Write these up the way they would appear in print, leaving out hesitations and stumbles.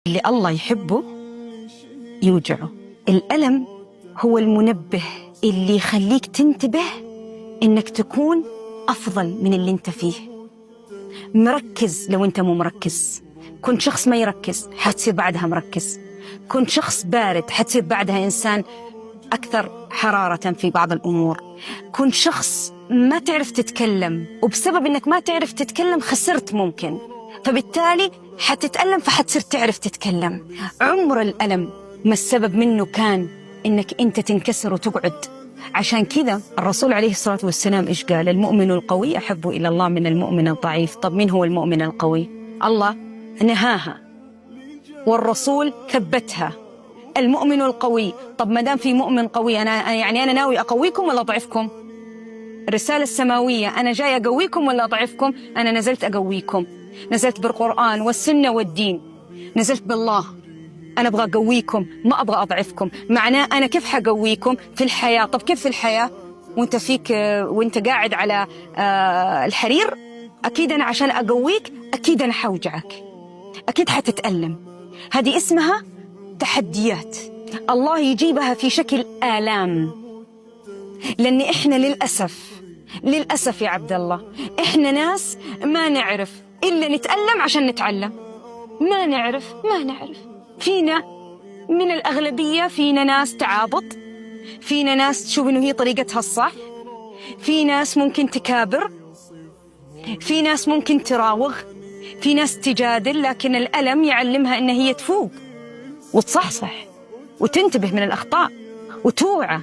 اللي الله يحبه يوجعه. الألم هو المنبه اللي يخليك تنتبه إنك تكون أفضل من اللي أنت فيه. مركز لو أنت مو مركز، كنت شخص ما يركز حتصير بعدها مركز، كنت شخص بارد حتصير بعدها إنسان أكثر حرارة في بعض الأمور، كنت شخص ما تعرف تتكلم وبسبب إنك ما تعرف تتكلم خسرت ممكن، فبالتالي حتتألم فحتصير تعرف تتكلم. عمر الألم ما السبب منه كان إنك أنت تنكسر وتقعد. عشان كذا الرسول عليه الصلاة والسلام إيش قال؟ المؤمن القوي أحب إلى الله من المؤمن الضعيف. طب مين هو المؤمن القوي؟ الله نهاها والرسول ثبتها، المؤمن القوي. طب ما دام في مؤمن قوي، أنا ناوي أقويكم ولا أضعفكم؟ الرسالة السماوية أنا جاي أقويكم ولا أضعفكم؟ أنا نزلت أقويكم، نزلت بالقرآن والسنة والدين، نزلت بالله. أنا أبغى أقويكم ما أبغى أضعفكم. معناه أنا كيف حقويكم في الحياة؟ طب كيف في الحياة وانت قاعد على الحرير؟ أكيد أنا عشان أقويك أكيد أنا حوجعك، أكيد حتتألم. هذه اسمها تحديات، الله يجيبها في شكل آلام. لأن إحنا للأسف يا عبد الله إحنا ناس ما نعرف إلا نتألم عشان نتعلم. ما نعرف فينا من الأغلبية، فينا ناس تعابط، فينا ناس تشوف إنه هي طريقتها الصح، في ناس ممكن تكابر، في ناس ممكن تراوغ، في ناس تجادل، لكن الألم يعلمها إن هي تفوق وتصحصح وتنتبه من الأخطاء وتوعى.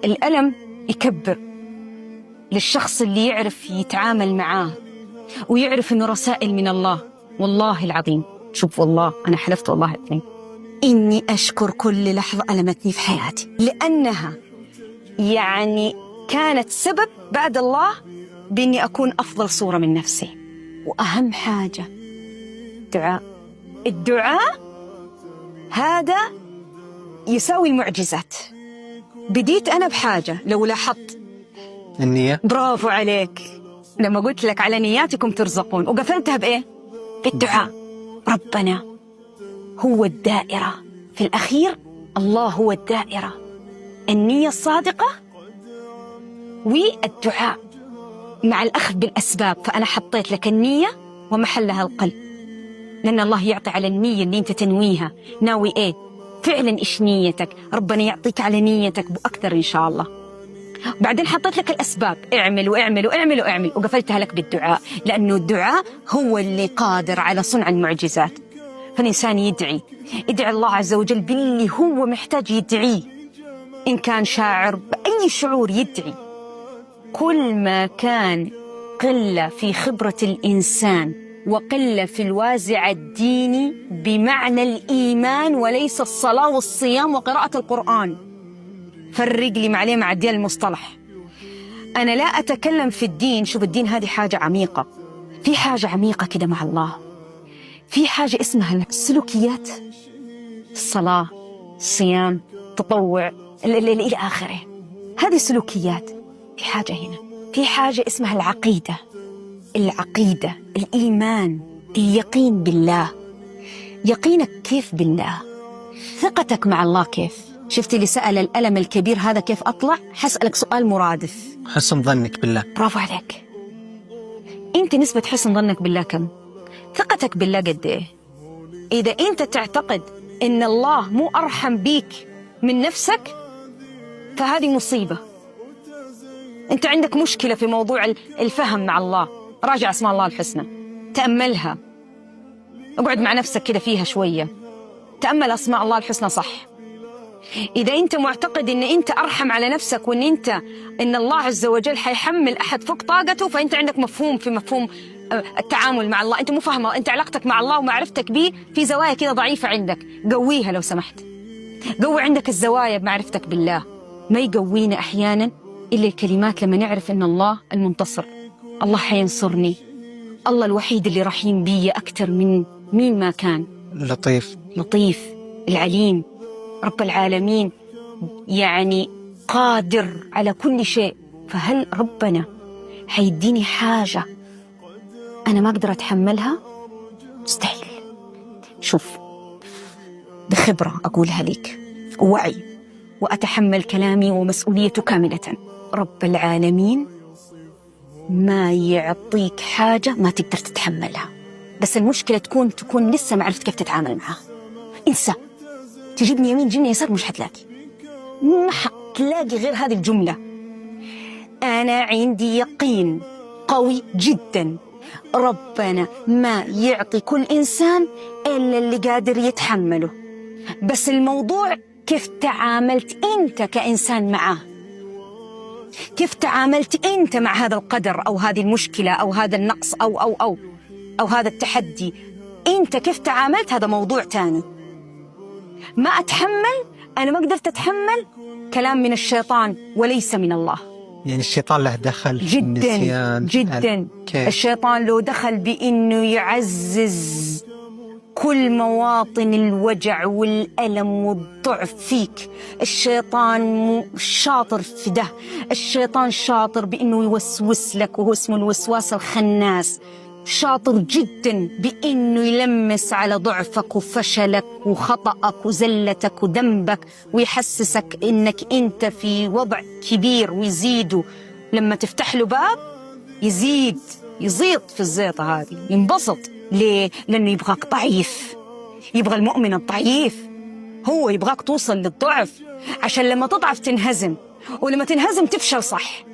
الألم يكبر للشخص اللي يعرف يتعامل معاه ويعرف إنه رسائل من الله. والله العظيم شوف، والله أنا حلفت والله اثنين إني أشكر كل لحظة ألمتني في حياتي، لأنها كانت سبب بعد الله بإني أكون أفضل صورة من نفسي. وأهم حاجة الدعاء هذا يساوي المعجزات. بديت أنا بحاجة، لو لاحظت النية. برافو عليك، لما قلت لك على نياتكم ترزقون، وقفلتها بإيه؟ بالدعاء. ربنا هو الدائرة في الأخير، الله هو الدائرة، النية الصادقة والدعاء مع الأخذ بالأسباب. فأنا حطيت لك النية ومحلها القلب، لأن الله يعطي على النية اللي أنت تنويها. ناوي إيه فعلا؟ إيش نيتك؟ ربنا يعطيك على نيتك بأكثر إن شاء الله. بعدين حطيت لك الأسباب، اعمل وقفلتها لك بالدعاء، لأنه الدعاء هو اللي قادر على صنع المعجزات. فالإنسان يدعي الله عز وجل باللي هو محتاج يدعيه، إن كان شاعر بأي شعور يدعي. كل ما كان قلة في خبرة الإنسان وقلة في الوازع الديني بمعنى الإيمان وليس الصلاة والصيام وقراءة القرآن. فرق لي مع الدين المصطلح. أنا لا أتكلم في الدين. شوف، الدين هذه حاجة عميقة، في حاجة عميقة كده مع الله، في حاجة اسمها السلوكيات، الصلاة، الصيام، تطوع إلى آخره. هذه سلوكيات. في حاجة هنا، في حاجة اسمها العقيدة، الإيمان، اليقين بالله. يقينك كيف بالله؟ ثقتك مع الله كيف؟ شفت اللي سأل الألم الكبير هذا كيف أطلع؟ حسألك سؤال مرادف. حسن ظنك بالله. برافو عليك. أنت نسبة حسن ظنك بالله كم؟ ثقتك بالله قد إيه؟ إذا أنت تعتقد إن الله مو أرحم بيك من نفسك فهذه مصيبة. أنت عندك مشكلة في موضوع الفهم مع الله. راجع اسماء الله الحسنى، تأملها، اقعد مع نفسك كده فيها شوية، تأمل أسماء الله الحسنى صح. إذا أنت معتقد إن أنت أرحم على نفسك إن الله عز وجل حيحمل أحد فوق طاقته، فأنت عندك مفهوم التعامل مع الله، أنت مو فاهمه. أنت علاقتك مع الله ومعرفتك به في زوايا كده ضعيفة عندك، قويها لو سمحت. قوي عندك الزوايا بمعرفتك بالله. ما يقوينا أحيانا إلا الكلمات لما نعرف إن الله المنتصر، الله حينصرني، الله الوحيد اللي رحيم بي أكثر من مين ما كان، لطيف العليم رب العالمين، قادر على كل شيء. فهل ربنا حيديني حاجة أنا ما أقدر أتحملها؟ مستحيل. شوف، بخبرة أقولها لك، ووعي، وأتحمل كلامي ومسؤوليته كاملة. رب العالمين ما يعطيك حاجة ما تقدر تتحملها، بس المشكلة تكون لسه ما عرفت كيف تتعامل معها. انسى، تجيبني يمين تجيبني يسار، مش حتلاقي، ما حتلاقي غير هذه الجملة: أنا عندي يقين قوي جدا ربنا ما يعطي كل إنسان إلا اللي قادر يتحمله، بس الموضوع كيف تعاملت أنت كإنسان معه، كيف تعاملت أنت مع هذا القدر أو هذه المشكلة أو هذا النقص أو هذا التحدي. أنت كيف تعاملت، هذا موضوع تاني. ما أتحمل، أنا ما قدرت أتحمل كلام من الشيطان وليس من الله. يعني الشيطان له دخل في جدا النسيان جدا. الشيطان له دخل بأنه يعزز كل مواطن الوجع والألم والضعف فيك. الشيطان شاطر في ده، الشيطان شاطر بأنه يوسوس لك، وهو اسمه الوسواس الخناس. شاطر جدا بأنه يلمس على ضعفك وفشلك وخطأك وزلتك وذنبك، ويحسسك إنك أنت في وضع كبير، ويزيده لما تفتح له باب يزيد في الزيطة هذه، ينبسط. ليه؟ لأنه يبغاك ضعيف، يبغى المؤمن الضعيف، هو يبغاك توصل للضعف عشان لما تضعف تنهزم، ولما تنهزم تفشل. صح،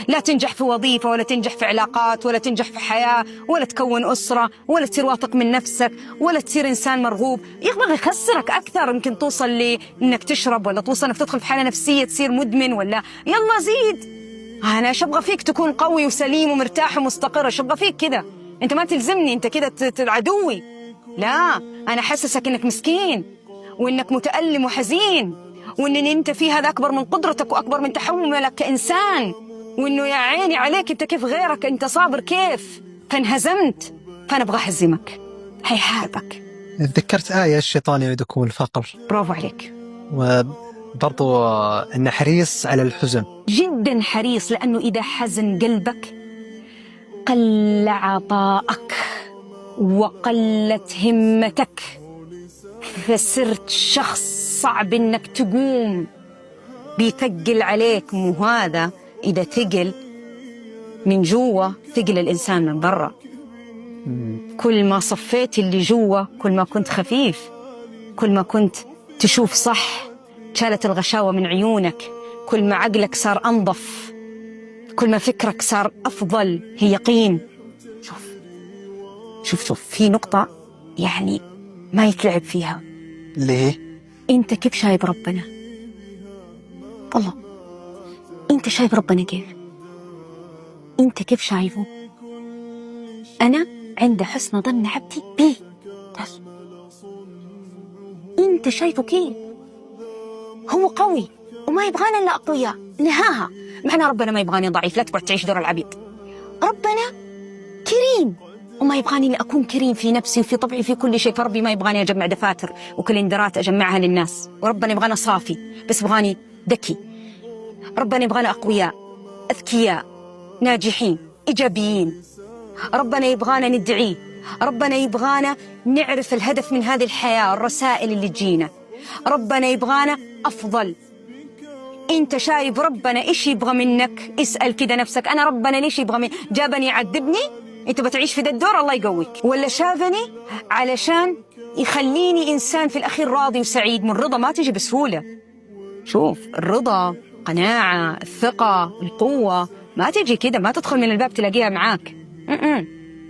لا تنجح في وظيفة، ولا تنجح في علاقات، ولا تنجح في حياة، ولا تكون أسرة، ولا تصير واثق من نفسك، ولا تصير إنسان مرغوب. يبغى يخسرك أكثر، يمكن توصل لإنك تشرب، ولا توصل إنك تدخل في حالة نفسية تصير مدمن، ولا يلا زيد. أنا إيش أبغى فيك تكون قوي وسليم ومرتاح ومستقر، إيش أبغى فيك كده؟ أنت ما تلزمني، أنت كده عدوي. لا، أنا حسسك إنك مسكين، وإنك متألم وحزين، وإن أنت في هذا أكبر من قدرتك وأكبر من تحملك كإنسان، وإنه يا عيني عليك أنت كيف غيرك، أنت صابر كيف، فانهزمت، فأنا أبغى أهزمك، هيحاربك. ذكرت آية: الشيطان يعدكم الفقر. برافو عليك. وبرضو أنه حريص على الحزن، جدا حريص، لأنه إذا حزن قلبك قل عطاءك وقلت همتك، فصرت شخص صعب إنك تقوم، بيثقل عليك. مو هذا إذا ثقل من جوا ثقل الإنسان من برا. كل ما صفيت اللي جوا كل ما كنت خفيف، كل ما كنت تشوف صح، شالت الغشاوة من عيونك، كل ما عقلك صار أنظف، كل ما فكرك صار أفضل. هي يقين. شوف في نقطة يعني ما يتلعب فيها. ليه؟ أنت كيف شايف ربنا؟ والله أنت شايف ربنا كيف؟ أنت كيف شايفه؟ أنا عند حسن ظن عبدي بي. أنت شايفه كيف؟ هو قوي وما يبغانا إلا أقوياء نهاها. معنى ربنا ما يبغاني ضعيف، لا تقعد تعيش دور العبيد. ربنا كريم وما يبغاني إلا أكون كريم في نفسي وفي طبعي في كل شيء. فربي ما يبغاني أجمع دفاتر وكالندرات أجمعها للناس، وربنا يبغانا صافي بس يبغاني ذكي. ربنا يبغانا أقوياء أذكياء ناجحين إيجابيين. ربنا يبغانا ندعيه، ربنا يبغانا نعرف الهدف من هذه الحياة، الرسائل اللي تجينا. ربنا يبغانا أفضل. أنت شايف ربنا إيش يبغى منك؟ اسأل كده نفسك، أنا ربنا ليش يبغى مني؟ جابني يعذبني؟ أنت بتعيش في ده الدور، الله يقويك. ولا شافني علشان يخليني إنسان في الأخير راضي وسعيد؟ من الرضا ما تجي بسهولة. شوف، الرضا، قناعة، الثقة، القوة ما تجي كده، ما تدخل من الباب تلاقيها معاك.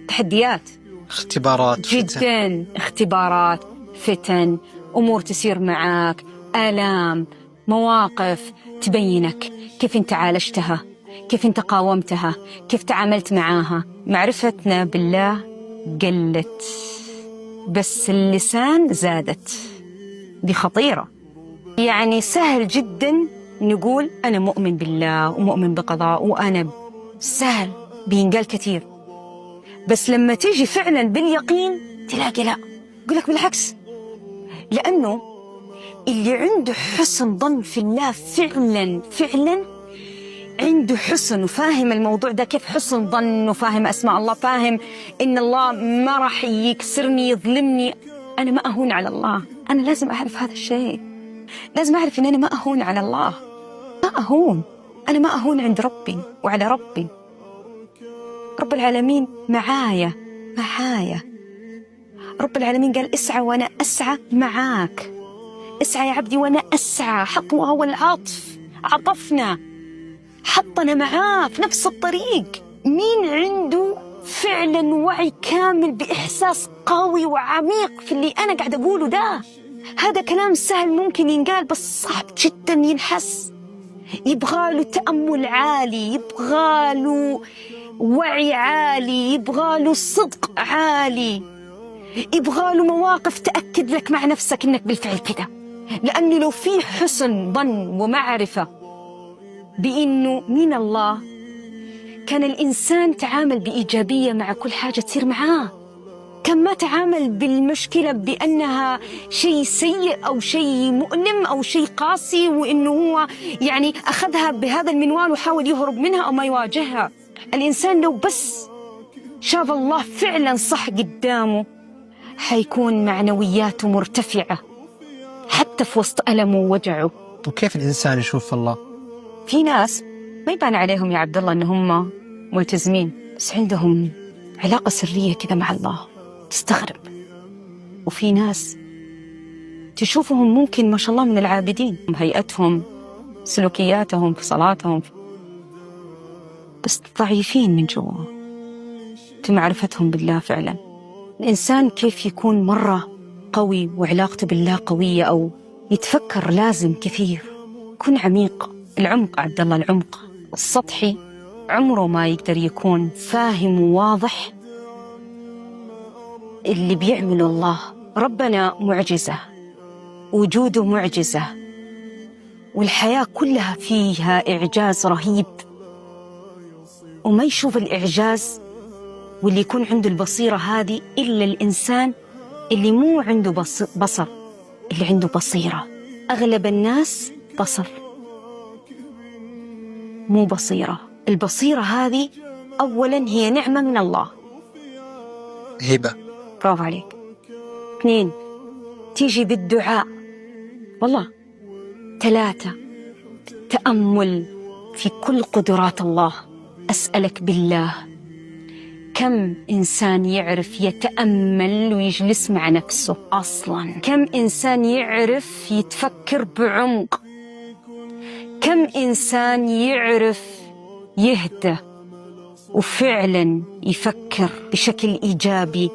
تحديات، اختبارات، جدا اختبارات، فتن، أمور تسير معاك، آلام، مواقف تبينك كيف انت عالجتها، كيف انت قاومتها، كيف تعاملت معاها. معرفتنا بالله قلت بس اللسان زادت. دي خطيرة. يعني سهل جدا نقول أنا مؤمن بالله ومؤمن بقضاء، وأنا سهل بينقال كثير، بس لما تيجي فعلا باليقين تلاقي لا. أقول لك بالعكس، لأنه اللي عنده حسن ظن في الله فعلا عنده حسن، وفاهم الموضوع ده كيف حسن ظن، وفاهم أسماء الله، فاهم إن الله ما راح يكسرني يظلمني أنا ما أهون على الله. أنا لازم أعرف هذا الشيء، لازم أعرف إن أنا ما أهون على الله، ما أهون، أنا ما أهون عند ربي وعلى ربي. رب العالمين معايا. رب العالمين قال اسعى وأنا أسعى معاك. اسعى يا عبدي وأنا أسعى. حطوها والعطف، عطفنا، حطنا معاه في نفس الطريق. مين عنده فعلا وعي كامل بإحساس قوي وعميق في اللي أنا قاعد أقوله ده؟ هذا كلام سهل ممكن ينقال، بس صعب جدا ينحس. يبغاله تأمل عالي، يبغاله وعي عالي، يبغاله صدق عالي، يبغاله مواقف تأكد لك مع نفسك إنك بالفعل كده. لأنه لو في حسن ظن ومعرفة بإنه من الله، كان الإنسان تعامل بإيجابية مع كل حاجة تصير معاه، كان ما تعامل بالمشكلة بأنها شيء سيء أو شيء مؤلم أو شيء قاسي، وإنه هو يعني أخذها بهذا المنوال وحاول يهرب منها أو ما يواجهها. الإنسان لو بس شاف الله فعلا صح قدامه، حيكون معنوياته مرتفعة حتى في وسط ألمه ووجعه. وكيف الإنسان يشوف الله؟ في ناس ما يبان عليهم يا عبد الله إنهم ملتزمين، بس عندهم علاقة سرية كذا مع الله تستغرب. وفي ناس تشوفهم ممكن ما شاء الله من العابدين، هيئتهم، سلوكياتهم في صلاتهم، بس ضعيفين من جوا في معرفتهم بالله فعلا. الإنسان كيف يكون مرة قوي وعلاقته بالله قوية أو يتفكر لازم كثير، يكون عميق. العمق عبد الله، العمق السطحي عمره ما يقدر يكون فاهم وواضح اللي بيعمله الله. ربنا معجزة، وجوده معجزة، والحياة كلها فيها إعجاز رهيب، وما يشوف الإعجاز واللي يكون عنده البصيرة هذه إلا الإنسان اللي مو عنده بصر، اللي عنده بصيرة. أغلب الناس بصر مو بصيرة. البصيرة هذه أولاً هي نعمة من الله، هبة. برافو عليك. 2 تيجي بالدعاء، والله. 3 بالتأمل في كل قدرات الله. أسألك بالله، كم إنسان يعرف يتأمل ويجلس مع نفسه أصلاً؟ كم إنسان يعرف يتفكر بعمق؟ كم إنسان يعرف يهدى وفعلاً يفكر بشكل إيجابي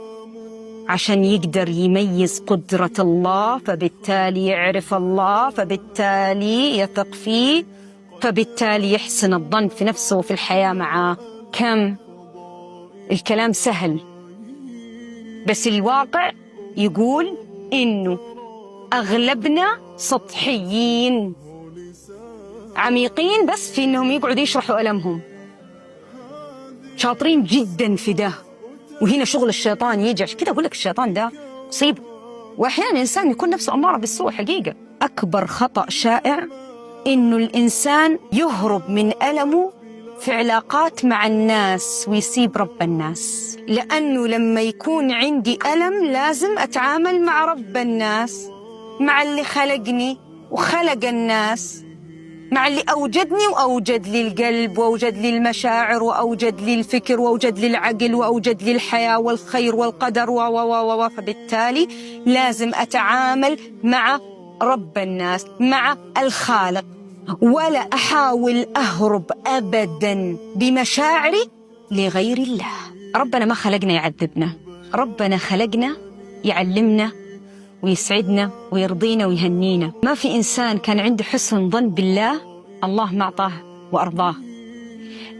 عشان يقدر يميز قدرة الله، فبالتالي يعرف الله، فبالتالي يثق فيه، فبالتالي يحسن الظن في نفسه وفي الحياة معاه؟ كم؟ الكلام سهل، بس الواقع يقول إنه أغلبنا سطحيين، عميقين بس في إنهم يقعدوا يشرحوا ألمهم، شاطرين جدا في ده. وهنا شغل الشيطان يجي. عشان كده أقول لك الشيطان ده مصيبة، وأحيانا الإنسان يكون نفسه أمارة بالسوء. حقيقة أكبر خطأ شائع إنه الإنسان يهرب من ألمه في علاقات مع الناس ويسيب رب الناس. لأنه لما يكون عندي ألم لازم أتعامل مع رب الناس، مع اللي خلقني وخلق الناس، مع اللي أوجدني وأوجد لي القلب وأوجد لي المشاعر وأوجد لي الفكر وأوجد لي العقل وأوجد لي الحياة والخير والقدر فبالتالي لازم أتعامل مع رب الناس، مع الخالق، ولا أحاول أهرب أبداً بمشاعري لغير الله. ربنا ما خلقنا يعذبنا، ربنا خلقنا يعلمنا ويسعدنا ويرضينا ويهنينا. ما في إنسان كان عنده حسن ظن بالله الله ما أعطاه وأرضاه.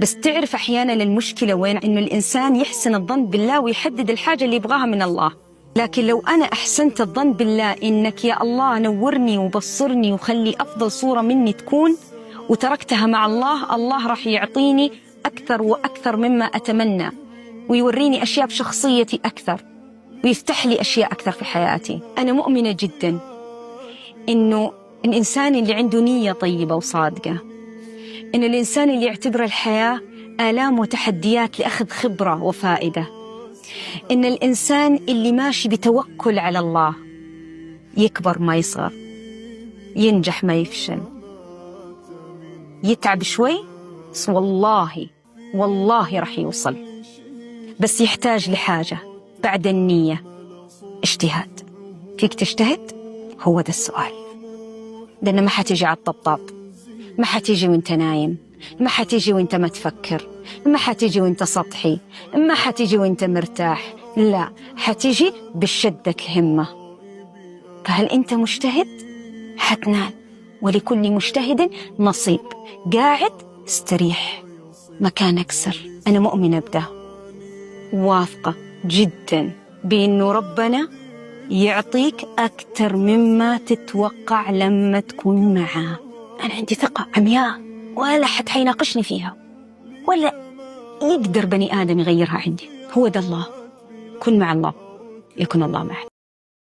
بس تعرف أحياناً المشكلة وين؟ إنه الإنسان يحسن الظن بالله ويحدد الحاجة اللي يبغاها من الله. لكن لو أنا أحسنت الظن بالله إنك يا الله نورني وبصرني وخلي أفضل صورة مني تكون، وتركتها مع الله، الله راح يعطيني أكثر وأكثر مما أتمنى، ويوريني أشياء بشخصيتي أكثر، ويفتح لي أشياء أكثر في حياتي. أنا مؤمنة جدا إنه الإنسان اللي عنده نية طيبة وصادقة، إنه الإنسان اللي يعتبر الحياة آلام وتحديات لأخذ خبرة وفائدة، إن الإنسان اللي ماشي بتوكل على الله يكبر ما يصغر، ينجح ما يفشل، يتعب شوي بس والله رح يوصل. بس يحتاج لحاجة بعد النية، اجتهاد. فيك تجتهد؟ هو ده السؤال. لأن ما حتيجي على الطبطاب، ما حتيجي وانت نايم، ما حتيجي وانت ما تفكر، ما حتيجي وانت سطحي، ما حتيجي وانت مرتاح، لا، حتيجي بشدك همة. فهل انت مجتهد؟ حتنال. ولكل مجتهد نصيب. قاعد استريح، مكانك سر. أنا مؤمنة بده، واثقة جدا بأنه ربنا يعطيك أكثر مما تتوقع لما تكون معاه. أنا عندي ثقة عمياء، ولا حد حيناقشني فيها، ولا يقدر بني آدم يغيرها عندي. هو ده الله. كن مع الله يكن الله معك.